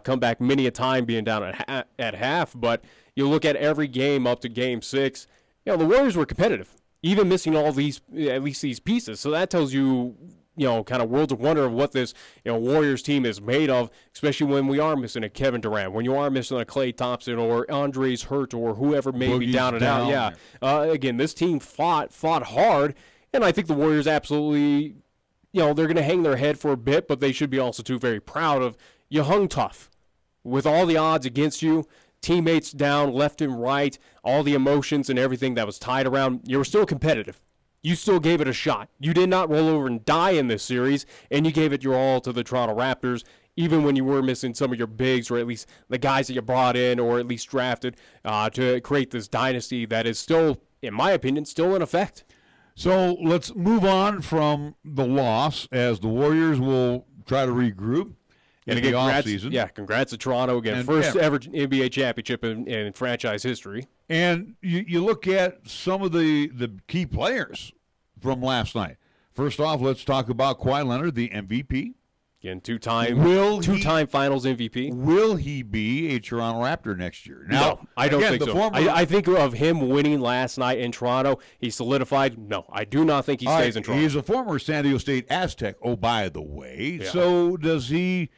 come back many a time being down at half. But you look at every game up to Game 6, the Warriors were competitive, even missing all these, at least these pieces. So that tells you, kind of worlds of wonder of what this, Warriors team is made of, especially when we are missing a Kevin Durant, when you are missing a Klay Thompson or Andre's hurt or whoever may be down and out. Yeah. Again, this team fought hard, and I think the Warriors absolutely, they're going to hang their head for a bit, but they should be also, too, very proud of you hung tough with all the odds against you. Teammates down left and right, all the emotions and everything that was tied around. You were still competitive. You still gave it a shot. You did not roll over and die in this series, and you gave it your all to the Toronto Raptors, even when you were missing some of your bigs, or at least the guys that you brought in or at least drafted to create this dynasty that is still, in my opinion, still in effect. So let's move on from the loss as the Warriors will try to regroup in the offseason. Yeah, congrats to Toronto again. First ever NBA championship in franchise history. And you look at some of the key players from last night. First off, let's talk about Kawhi Leonard, the MVP. Again, two-time Finals MVP. Will he be a Toronto Raptor next year? Now, no, I don't think so. I think of him winning last night in Toronto. He solidified. No, I do not think he stays in Toronto. He's a former San Diego State Aztec, oh, by the way. Yeah. So does he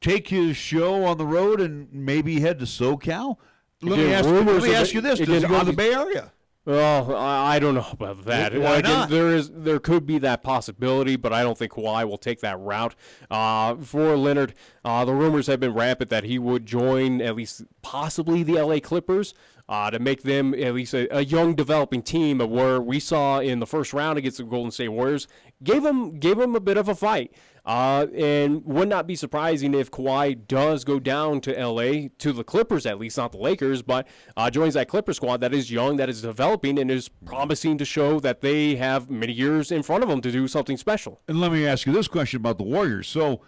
take his show on the road and maybe head to SoCal? Let me ask you this. Does he go to the Bay Area? Well, I don't know about that. Why not? There could be that possibility, but I don't think Kawhi will take that route. For Leonard, the rumors have been rampant that he would join at least possibly the LA Clippers. to make them at least a young developing team of where we saw in the first round against the Golden State Warriors, gave them a bit of a fight. And would not be surprising if Kawhi does go down to L.A., to the Clippers at least, not the Lakers, but joins that Clipper squad that is young, that is developing, and is promising to show that they have many years in front of them to do something special. And let me ask you this question about the Warriors. So,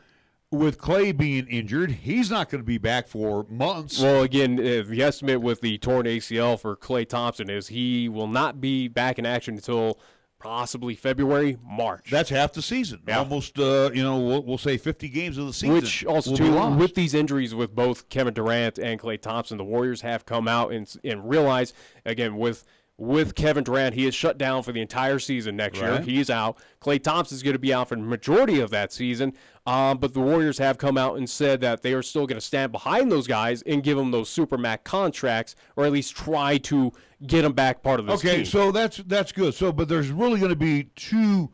with Clay being injured, he's not going to be back for months. Well, again, the estimate with the torn ACL for Klay Thompson is he will not be back in action until possibly February, March. That's half the season. Yeah. Almost, we'll say 50 games of the season. Which also, too, with these injuries with both Kevin Durant and Klay Thompson, the Warriors have come out and realized, again, with Kevin Durant, he is shut down for the entire season next year. He's out. Klay Thompson is going to be out for the majority of that season. But the Warriors have come out and said that they are still going to stand behind those guys and give them those Supermax contracts, or at least try to get them back part of this team. Okay, so that's good. So, but there's really going to be 2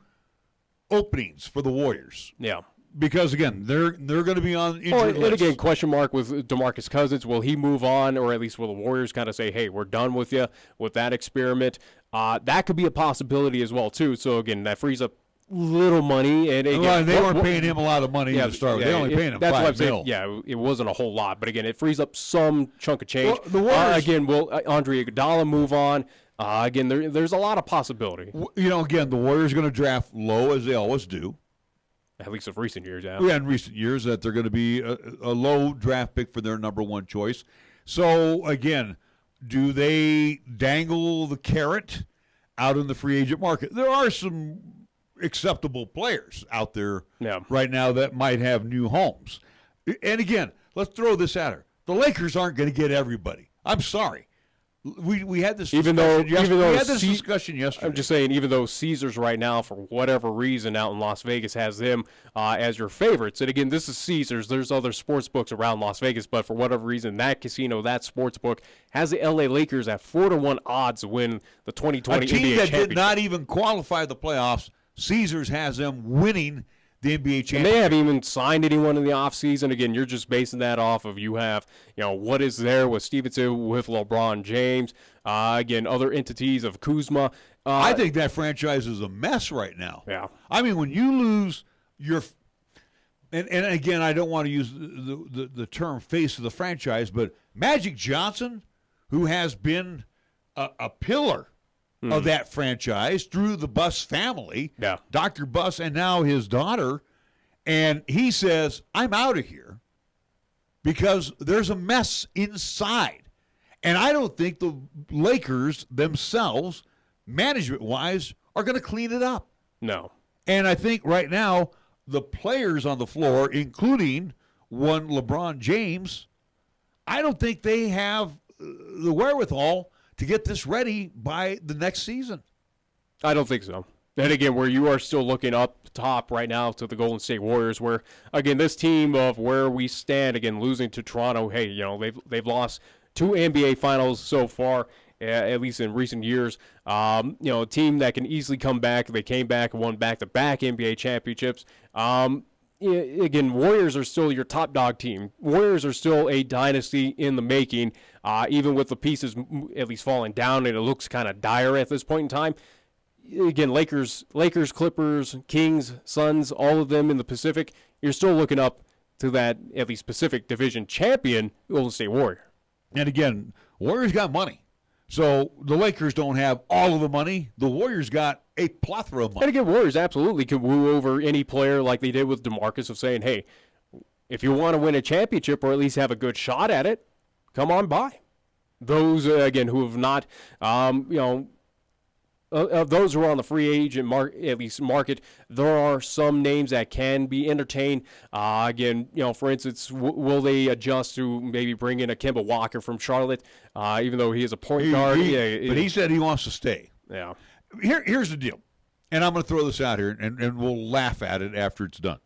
openings for the Warriors. Yeah. Because, again, they're going to be on injured list. And, again, question mark with DeMarcus Cousins. Will he move on, or at least will the Warriors kind of say, hey, we're done with you with that experiment? That could be a possibility as well, too. So, again, that frees up little money. And again, they weren't paying him a lot of money to start with. They only paying him $5 million. Yeah, it wasn't a whole lot. But, again, it frees up some chunk of change. Well, the Warriors, again, will Andre Iguodala move on? Again, there's a lot of possibility. Again, the Warriors are going to draft low, as they always do. At least of recent years, yeah. Yeah, in recent years, that they're going to be a low draft pick for their number 1 choice. So, again, do they dangle the carrot out in the free agent market? There are some acceptable players out there right now that might have new homes. And, again, let's throw this at her. The Lakers aren't going to get everybody. I'm sorry. We had this discussion yesterday. I'm just saying, even though Caesars right now, for whatever reason, out in Las Vegas has them as your favorites. And again, this is Caesars. There's other sports books around Las Vegas, but for whatever reason, that casino, that sports book, has the LA Lakers at 4-1 odds to win the 2020 NBA championship. A team that did not even qualify the playoffs, Caesars has them winning the NBA championship. And they haven't even signed anyone in the offseason. Again, you're just basing that off of what is there with Stevenson, with LeBron James, again, other entities of Kuzma. I think that franchise is a mess right now. Yeah. I mean, when you lose your and again, I don't want to use the term face of the franchise, but Magic Johnson, who has been a pillar of that franchise through the Buss family, Dr. Buss, and now his daughter, and he says, I'm out of here because there's a mess inside. And I don't think the Lakers themselves, management-wise, are going to clean it up. No. And I think right now, the players on the floor, including one LeBron James, I don't think they have the wherewithal to get this ready by the next season. I don't think so. And again, where you are still looking up top right now to the Golden State Warriors, where, again, this team of where we stand, again, losing to Toronto, hey, they've lost 2 NBA finals so far, at least in recent years. A team that can easily come back. They came back and won back-to-back NBA championships. Again, Warriors are still your top dog team. Warriors are still a dynasty in the making, even with the pieces at least falling down, and it looks kind of dire at this point in time. Again, Lakers, Clippers, Kings, Suns, all of them in the Pacific, you're still looking up to that at least Pacific Division champion, Golden State Warrior. And again, Warriors got money. So the Lakers don't have all of the money. The Warriors got a plethora of money. And again, Warriors absolutely could woo over any player like they did with DeMarcus of saying, hey, if you want to win a championship or at least have a good shot at it, come on by. Those, again, who have not, those who are on the free agent market, there are some names that can be entertained. Again, for instance, will they adjust to maybe bring in a Kemba Walker from Charlotte, even though he is a point guard? But he said he wants to stay. Yeah. Here's the deal, and I'm going to throw this out here, and we'll laugh at it after it's done.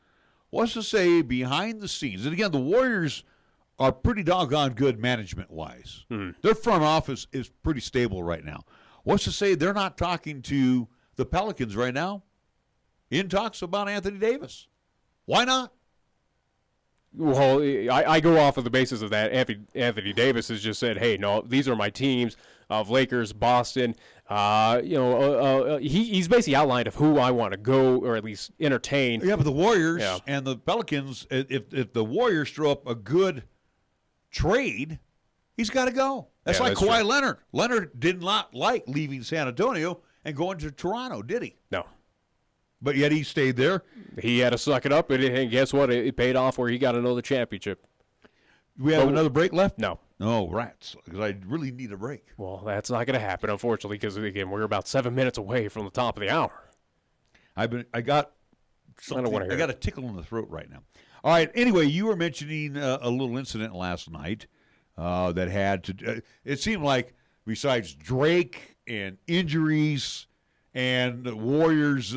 What's to say behind the scenes? And again, the Warriors are pretty doggone good management-wise. Their front office is pretty stable right now. What's to say they're not talking to the Pelicans right now in talks about Anthony Davis? Why not? Well, I go off of the basis of that. Anthony Davis has just said, hey, no, these are my teams of Lakers, Boston. He's basically outlined of who I want to go or at least entertain. Yeah, but the Warriors and the Pelicans, if the Warriors throw up a good trade, he's got to go. That's like Kawhi true. Leonard. Leonard did not like leaving San Antonio and going to Toronto, did he? No. But yet he stayed there. He had to suck it up, and guess what? It paid off where he got another championship. Do we have another break left? No. No, rats, because I really need a break. Well, that's not going to happen, unfortunately, because, again, we're about 7 minutes away from the top of the hour. I got a tickle in the throat right now. All right, anyway, you were mentioning a little incident last night that had to it seemed like besides Drake and injuries and the Warriors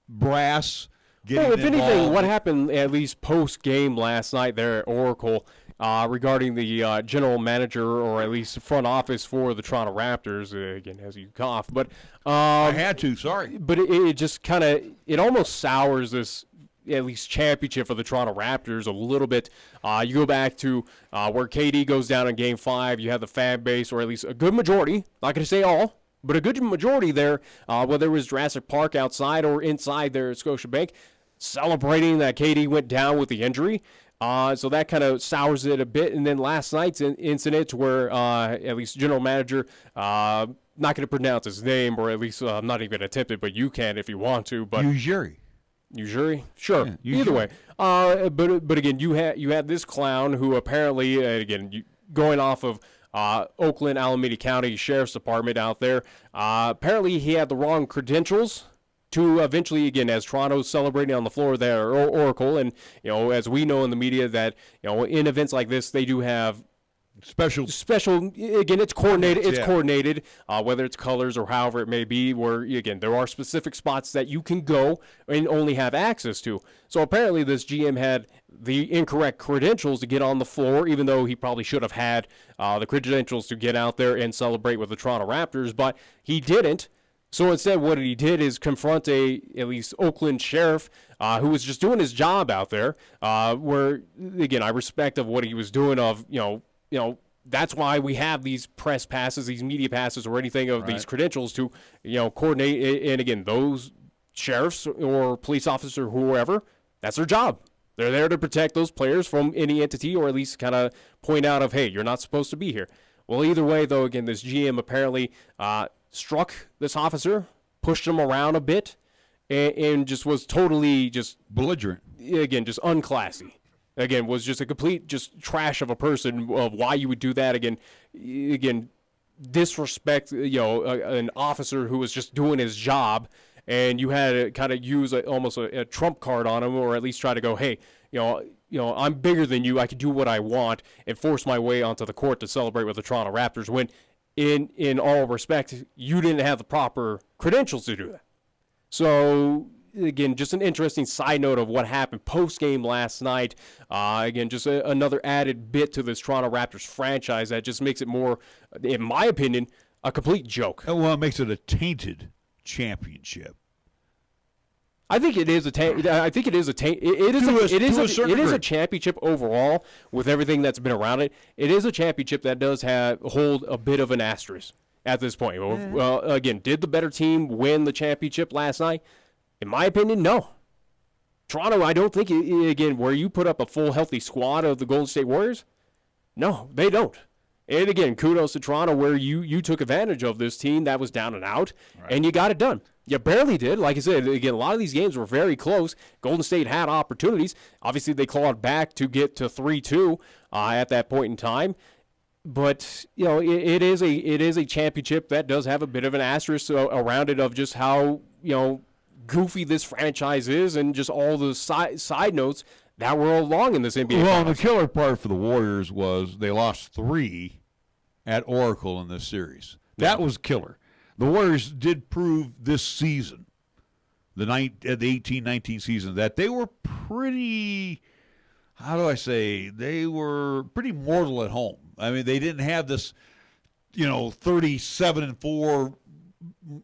brass getting if involved. anything, what happened at least post-game last night there at Oracle regarding the general manager or at least front office for the Toronto Raptors, again, as you cough. But I had to, sorry. But it just kind of – it almost sours this – at least championship for the Toronto Raptors a little bit. You go back to where KD goes down in Game 5. You have the fan base, or at least a good majority, not going to say all, but a good majority there, whether it was Jurassic Park outside or inside there at Scotiabank, celebrating that KD went down with the injury. So that kind of sours it a bit. And then last night's incident where at least general manager, not going to pronounce his name, or at least I'm not even attempted, but you can if you want to. But Ujiri. Sure. Yeah, either way. But again, you had this clown who apparently, going off of Oakland, Alameda County Sheriff's Department out there, apparently he had the wrong credentials to eventually, again, as Toronto's celebrating on the floor there, Oracle, and as we know in the media that in events like this they do have special again, it's coordinated, whether it's colors or however it may be, where again there are specific spots that you can go and only have access to. So apparently this GM had the incorrect credentials to get on the floor, even though he probably should have had the credentials to get out there and celebrate with the Toronto Raptors, but he didn't. So instead, what he did is confront at least Oakland sheriff who was just doing his job out there, where, again, I respect of what he was doing of, that's why we have these press passes, these media passes, or anything of these credentials to, coordinate. And again, those sheriffs or police officer, whoever, that's their job. They're there to protect those players from any entity, or at least kind of point out of, hey, you're not supposed to be here. Well, either way, though, again, this GM apparently struck this officer, pushed him around a bit, and just was totally just belligerent. Again, just unclassy. Again, was just a complete just trash of a person of why you would do that. Again, disrespect, an officer who was just doing his job, and you had to kind of use almost a trump card on him, or at least try to go, hey, I'm bigger than you. I can do what I want and force my way onto the court to celebrate with the Toronto Raptors when, in all respect, you didn't have the proper credentials to do that. So, again, just an interesting side note of what happened post-game last night. Again, just another added bit to this Toronto Raptors franchise that just makes it more, in my opinion, a complete joke. Well, it makes it a tainted championship. I think it is a a championship overall with everything that's been around it. It is a championship that does hold a bit of an asterisk at this point. Well, again, did the better team win the championship last night? In my opinion, no. Toronto, I don't think, again, where you put up a full healthy squad of the Golden State Warriors, no, they don't. And again, kudos to Toronto where you took advantage of this team that was down and out, and you got it done. You barely did. Like I said, again, a lot of these games were very close. Golden State had opportunities. Obviously, they clawed back to get to 3-2 at that point in time. But, it is a championship that does have a bit of an asterisk around it of just how, goofy this franchise is and just all the side notes that were along in this NBA. Well, the killer part for the Warriors was they lost 3 at Oracle in this series. That was killer. The Warriors did prove this season, the 18-19 season, that they were pretty, they were pretty mortal at home. I mean, they didn't have this, 37-4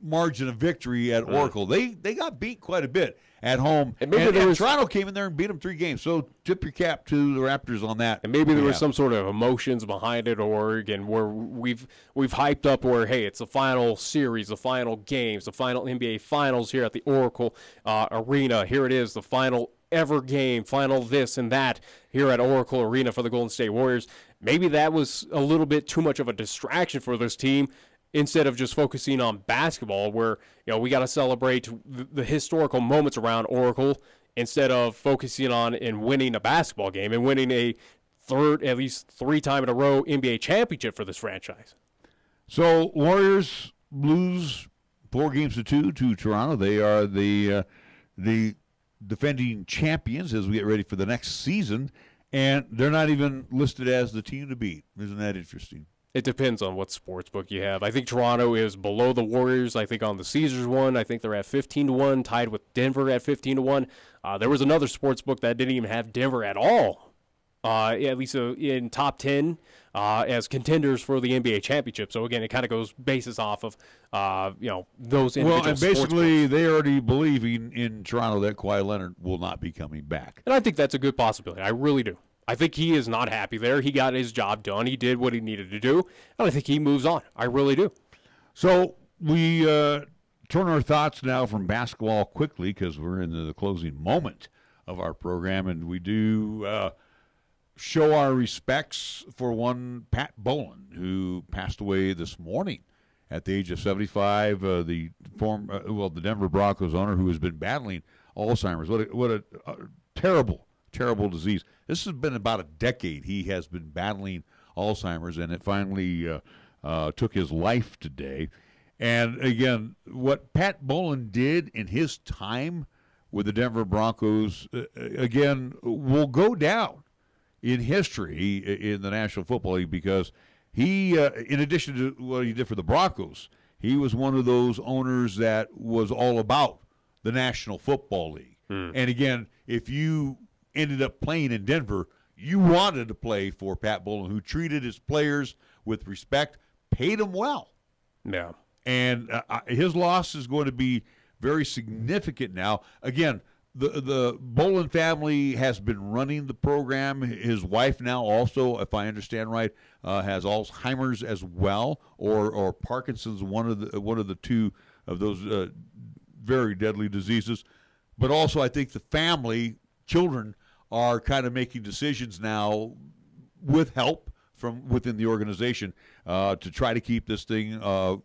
margin of victory at Oracle. They got beat quite a bit at home. And maybe Toronto came in there and beat them 3 games. So tip your cap to the Raptors on that. And maybe there was some sort of emotions behind it, or again, where we've hyped up where, hey, it's the final series, the final games, the final NBA Finals here at the Oracle Arena. Here it is, the final ever game, final this and that here at Oracle Arena for the Golden State Warriors. Maybe that was a little bit too much of a distraction for this team, instead of just focusing on basketball, where we got to celebrate the historical moments around Oracle instead of focusing on and winning a basketball game and winning a third, at least 3 time in a row NBA championship for this franchise. So Warriors lose 4-2 to Toronto. They are the defending champions as we get ready for the next season, and they're not even listed as the team to beat. Isn't that interesting? It depends on what sports book you have. I think Toronto is below the Warriors. I think on the Caesars one, I think they're at 15-1, tied with Denver at 15-1. There was another sports book that didn't even have Denver at all, at least in top 10 as contenders for the NBA championship. So again, it kind of goes basis off of those individual. Well, and basically they already believe in Toronto that Kawhi Leonard will not be coming back, and I think that's a good possibility. I really do. I think he is not happy there. He got his job done. He did what he needed to do. And I think he moves on. I really do. So we turn our thoughts now from basketball quickly, because we're in the closing moment of our program, and we do show our respects for one Pat Bowlen, who passed away this morning at the age of 75. The Denver Broncos owner, who has been battling Alzheimer's. What a terrible disease. This has been about a decade he has been battling Alzheimer's, and it finally took his life today. And again, what Pat Bowlen did in his time with the Denver Broncos, again, will go down in history in the National Football League, because he, in addition to what he did for the Broncos, he was one of those owners that was all about the National Football League. And again, if you ended up playing in Denver, you wanted to play for Pat Bowlen, who treated his players with respect, paid them well. Yeah. And his loss is going to be very significant now. Again, the Bowlen family has been running the program. His wife now also, if I understand right, has Alzheimer's as well, or Parkinson's, one of the two of those very deadly diseases. But also, I think the family, children, are kind of making decisions now with help from within the organization to try to keep this thing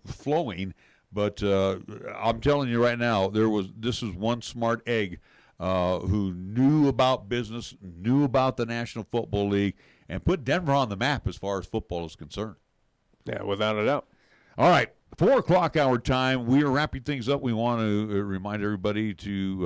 flowing. But I'm telling you right now, this is one smart egg who knew about business, knew about the National Football League, and put Denver on the map as far as football is concerned. Yeah, without a doubt. All right, 4 o'clock our time. We are wrapping things up. We want to remind everybody to